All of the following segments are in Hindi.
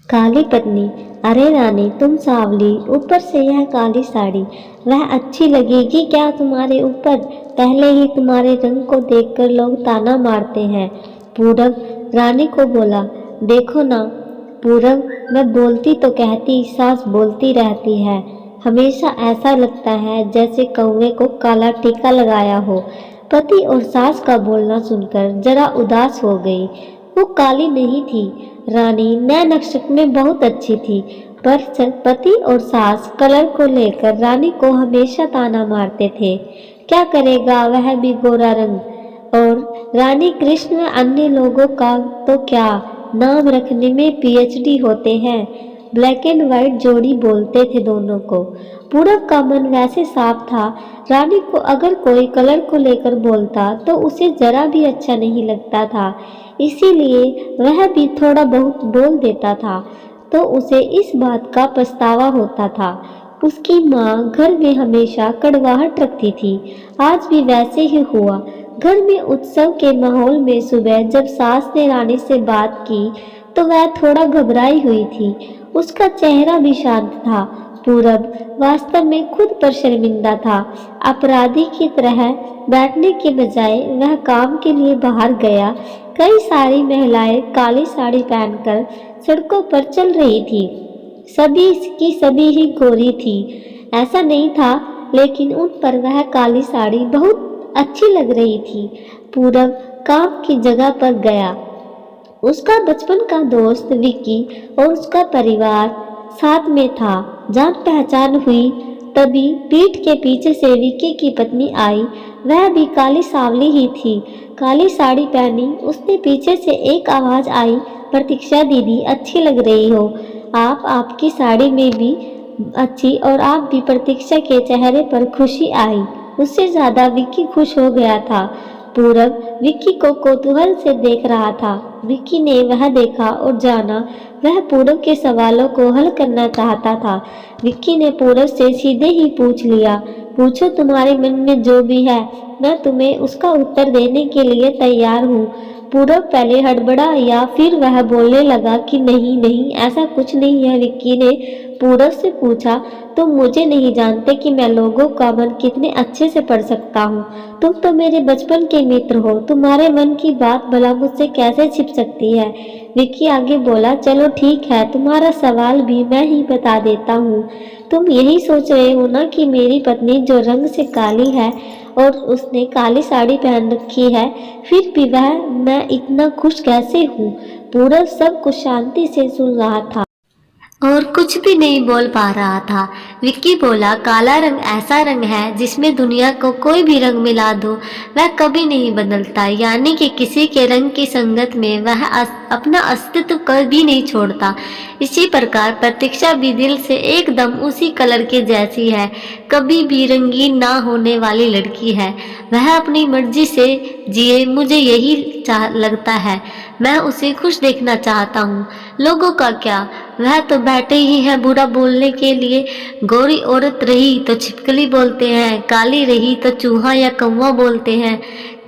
काली पत्नी। अरे रानी, तुम सांवली, ऊपर से यह काली साड़ी, वह अच्छी लगेगी क्या तुम्हारे ऊपर? पहले ही तुम्हारे रंग को देखकर लोग ताना मारते हैं। पूरब रानी को बोला, देखो ना पूरब, मैं बोलती तो कहती, सास बोलती रहती है। हमेशा ऐसा लगता है जैसे कौवे को काला टीका लगाया हो। पति और सास का बोलना सुनकर जरा उदास हो गई। वो काली नहीं थी रानी, नए नक्शे में बहुत अच्छी थी, पर पति और सास कलर को लेकर रानी को हमेशा ताना मारते थे। क्या करेगा वह भी गोरा रंग, और रानी कृष्ण व अन्य लोगों का तो क्या, नाम रखने में पीएचडी होते हैं। ब्लैक एंड व्हाइट जोड़ी बोलते थे दोनों को। पूरब का मन वैसे साफ था, रानी को अगर कोई कलर को लेकर बोलता तो उसे जरा भी अच्छा नहीं लगता था, इसीलिए वह भी थोड़ा बहुत बोल देता था तो उसे इस बात का पछतावा होता था। उसकी माँ घर में हमेशा कड़वाहट रखती थी, आज भी वैसे ही हुआ। घर में उत्सव के माहौल में सुबह जब सास ने रानी से बात की तो वह थोड़ा घबराई हुई थी। उसका चेहरा भी शांत था। पूरब वास्तव में खुद पर शर्मिंदा था। अपराधी की तरह बैठने के बजाय वह काम के लिए बाहर गया। कई सारी महिलाएं काली साड़ी पहनकर सड़कों पर चल रही थी। सभी की सभी ही गोरी थी, ऐसा नहीं था, लेकिन उन पर वह काली साड़ी बहुत अच्छी लग रही थी। पूरब काम की जगह पर गया। उसका बचपन का दोस्त विक्की और उसका परिवार साथ में था। जान पहचान हुई तभी पीठ के पीछे से विक्की की पत्नी आई। वह भी काली सांवली ही थी, काली साड़ी पहनी। उसने पीछे से एक आवाज आई, प्रतीक्षा दीदी, अच्छी लग रही हो आप, आपकी साड़ी में भी अच्छी, और आप भी। प्रतीक्षा के चेहरे पर खुशी आई। उससे ज्यादा विक्की खुश हो गया था। पूरब विक्की को कौतूहल से देख रहा था। विक्की ने वह देखा और जाना वह पूरब के सवालों को हल करना चाहता था। विक्की ने पूरब से सीधे ही पूछ लिया, पूछो तुम्हारे मन में जो भी है, मैं तुम्हें उसका उत्तर देने के लिए तैयार हूँ। पूरब पहले हड़बड़ा या फिर वह बोलने लगा कि नहीं नहीं, ऐसा कुछ नहीं है। विक्की ने पूरब से पूछा, तुम मुझे नहीं जानते कि मैं लोगों का मन कितने अच्छे से पढ़ सकता हूँ। तुम तो मेरे बचपन के मित्र हो, तुम्हारे मन की बात भला मुझसे कैसे छिप सकती है। विक्की आगे बोला, चलो ठीक है, तुम्हारा सवाल भी मैं ही बता देता हूँ। तुम यही सोच रहे हो ना कि मेरी पत्नी जो रंग से काली है और उसने काली साड़ी पहन रखी है, फिर भी वह मैं इतना खुश कैसे हूँ। पूरा सब कुछ शांति से सुन रहा था और कुछ भी नहीं बोल पा रहा था। विक्की बोला, काला रंग ऐसा रंग है जिसमें दुनिया को कोई भी रंग मिला दो वह कभी नहीं बदलता, यानी कि किसी के रंग की संगत में वह अपना अस्तित्व कभी नहीं छोड़ता। इसी प्रकार प्रतीक्षा भी दिल से एकदम उसी कलर के जैसी है, कभी भी रंगीन ना होने वाली लड़की है। वह अपनी मर्जी से जिए, मुझे यही लगता है। मैं उसे खुश देखना चाहता हूँ। लोगों का क्या, वह तो बैठे ही हैं बुरा बोलने के लिए। गोरी औरत रही तो छिपकली बोलते हैं, काली रही तो चूहा या कौवा बोलते हैं।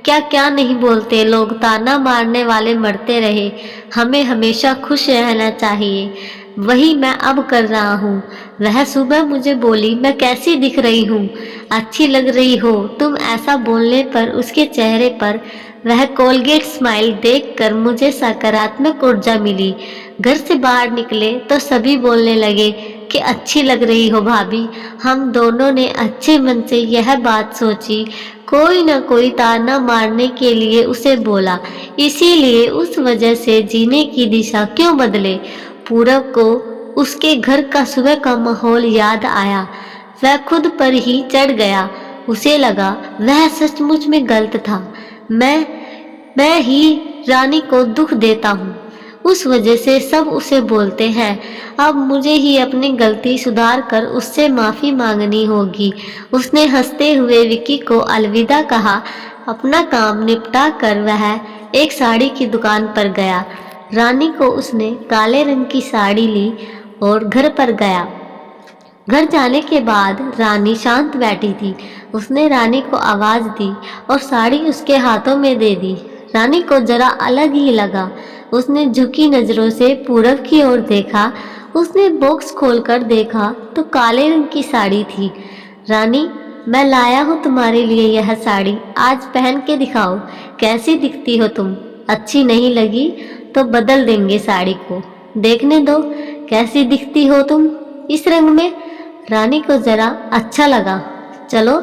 क्या क्या नहीं बोलते लोग, ताना मारने वाले मरते रहे। हमें हमेशा खुश रहना चाहिए, वही मैं अब कर रहा हूँ। वह सुबह मुझे बोली, मैं कैसी दिख रही हूँ? अच्छी लग रही हो तुम। ऐसा बोलने पर उसके चेहरे पर वह कोलगेट स्माइल देखकर मुझे सकारात्मक ऊर्जा मिली। घर से बाहर निकले तो सभी बोलने लगे कि अच्छी लग रही हो भाभी। हम दोनों ने अच्छे मन से यह बात सोची, कोई न कोई ताना मारने के लिए उसे बोला, इसीलिए उस वजह से जीने की दिशा क्यों बदले। पूरब को उसके घर का सुबह का माहौल याद आया। वह खुद पर ही चढ़ गया। उसे लगा वह सचमुच में गलत था। मैं ही रानी को दुख देता हूँ, उस वजह से सब उसे बोलते हैं। अब मुझे ही अपनी गलती सुधार कर उससे माफ़ी मांगनी होगी। उसने हंसते हुए विक्की को अलविदा कहा। अपना काम निपटा कर वह एक साड़ी की दुकान पर गया। रानी को उसने काले रंग की साड़ी ली और घर पर गया। घर जाने के बाद रानी शांत बैठी थी। उसने रानी को आवाज़ दी और साड़ी उसके हाथों में दे दी। रानी को जरा अलग ही लगा। उसने झुकी नजरों से पूरब की ओर देखा। उसने बॉक्स खोलकर देखा तो काले रंग की साड़ी थी। रानी, मैं लाया हूँ तुम्हारे लिए यह साड़ी, आज पहन के दिखाओ, कैसी दिखती हो तुम? अच्छी नहीं लगी तो बदल देंगे साड़ी को, देखने दो कैसी दिखती हो तुम इस रंग में। रानी को जरा अच्छा लगा। चलो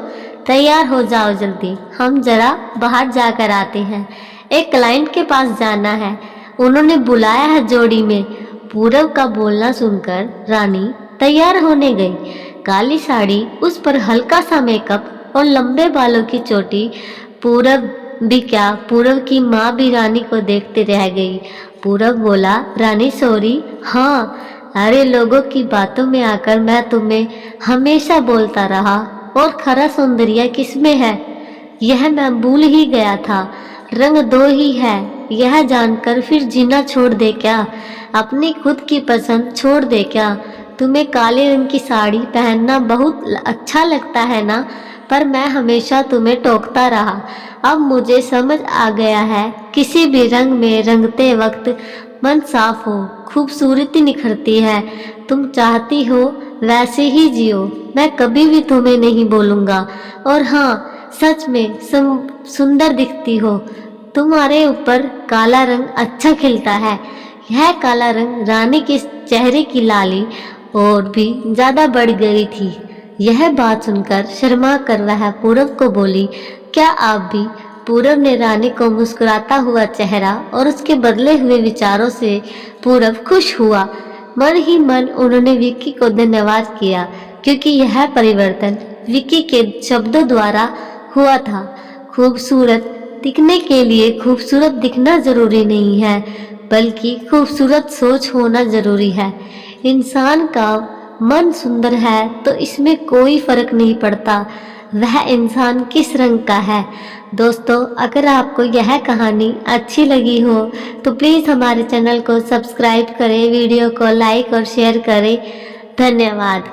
तैयार हो जाओ जल्दी, हम जरा बाहर जाकर आते हैं, एक क्लाइंट के पास जाना है, उन्होंने बुलाया है जोड़ी में। पूरब का बोलना सुनकर रानी तैयार होने गई। काली साड़ी, उस पर हल्का सा मेकअप और लंबे बालों की चोटी। पूरब भी क्या, पूरब की माँ भी रानी को देखते रह गई। पूरब बोला, रानी सॉरी। हाँ, अरे लोगों की बातों में आकर मैं तुम्हें हमेशा बोलता रहा, और खरा सौंदर्य किसमें है यह मैं भूल ही गया था। रंग दो ही है यह जानकर फिर जीना छोड़ दे क्या? अपनी खुद की पसंद छोड़ दे क्या? तुम्हें काले रंग की साड़ी पहनना बहुत अच्छा लगता है ना, पर मैं हमेशा तुम्हें टोकता रहा। अब मुझे समझ आ गया है, किसी भी रंग में रंगते वक्त मन साफ हो, खूबसूरती निखरती है। तुम चाहती हो वैसे ही जियो, मैं कभी भी तुम्हें नहीं बोलूँगा। और हाँ, सच में सुंदर दिखती हो, तुम्हारे ऊपर काला रंग अच्छा खिलता है। यह काला रंग रानी के चेहरे की लाली और भी ज्यादा बढ़ गई थी। यह बात सुनकर शर्मा कर वह पूरब को बोली, क्या आप भी? पूरब ने रानी को मुस्कुराता हुआ चेहरा और उसके बदले हुए विचारों से पूरब खुश हुआ। मन ही मन उन्होंने विक्की को धन्यवाद किया, क्योंकि यह परिवर्तन विक्की के शब्दों द्वारा हुआ था। खूबसूरत दिखने के लिए खूबसूरत दिखना जरूरी नहीं है, बल्कि खूबसूरत सोच होना जरूरी है। इंसान का मन सुंदर है तो इसमें कोई फर्क नहीं पड़ता वह इंसान किस रंग का है। दोस्तों, अगर आपको यह कहानी अच्छी लगी हो तो प्लीज़ हमारे चैनल को सब्सक्राइब करें, वीडियो को लाइक और शेयर करें। धन्यवाद।